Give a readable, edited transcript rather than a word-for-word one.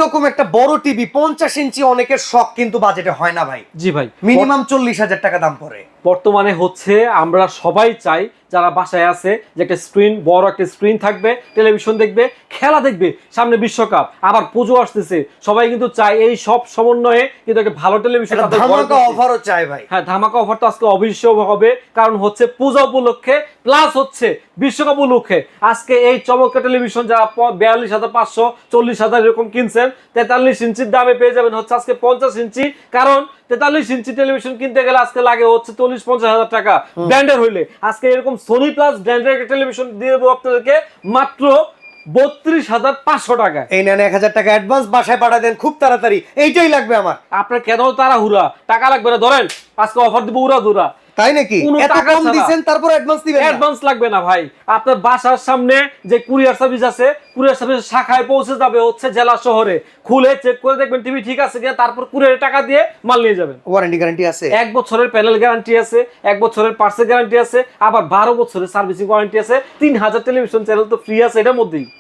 এইরকম একটা বড় টিভি 50 ইঞ্চি অনেকের শখ কিন্তু বাজেটে হয় না ভাই। জি ভাই, মিনিমাম 40,000 টাকা দাম পড়ে। বর্তমানে হচ্ছে আমরা সবাই চাই যারা বাসায় আছে যে একটা স্ক্রিন, বড় একটা স্ক্রিন থাকবে, টেলিভিশন দেখবে, খেলা দেখবে, সামনে বিশ্বকাপ, আবার পুজো আসতেছে, সবাই কিন্তু চায় এই সব সমন্বয়ে কিন্তু একটা ভালো টেলিভিশন। ধামাকা অফারও চাই ভাই। হ্যাঁ, ধামাকা অফার তো আজকে অবশ্যই হবে, কারণ হচ্ছে পূজা উপলক্ষে প্লাস হচ্ছে বিশ্বকাপ উপলক্ষে আজকে এই চমৎকার টেলিভিশন যারা 42,500 40,000 এরকম কিনছেন, 43 ইঞ্চির দামে পেয়ে যাবেন হচ্ছে আজকে 50 ইঞ্চি। কারণ 43 ইঞ্চি টেলিভিশন কিনতে গেলে আজকে লাগে হচ্ছে 40-50,000 টাকা ব্র্যান্ডের হইলে। আজকে এরকম সোনি প্লাস ব্র্যান্ডের একটা টেলিভিশন দিয়ে দেবো আপনাদেরকে মাত্র 32,500 টাকা। এই নেন 1,000 টাকা অ্যাডভান্স, বাসায় পাঠা দেন খুব তাড়াতাড়ি, এইটাই লাগবে আমার। আপনার কেন তাড়াহুড়া? টাকা লাগবে না, ধরেন আজকে অফার দিব উড়াধুরা। তাই নাকি? এত কম দিবেন তারপর অ্যাডভান্স দিবেন না? অ্যাডভান্স লাগবে না ভাই। আপনার বাসার সামনে যে কুরিয়ার সার্ভিস আছে, কুরিয়ার সার্ভিস শাখায় পৌঁছে যাবে হচ্ছে জেলা শহরে, খুলে চেক করে দেখবেন টিভি ঠিক আছে কিনা, তারপর কুরিয়ারের টাকা দিয়ে মাল নিয়ে যাবেন। ওয়ারেন্টি গ্যারান্টি আছে? 1 বছরের প্যানেল গ্যারান্টি আছে, 1 বছরের পার্সেল গ্যারান্টি আছে, আবার 12 বছরের সার্ভিসিং ওয়ারেন্টি আছে। 3000 টেলিভিশন চ্যানেল তো ফ্রি আছে এটার মধ্যেই।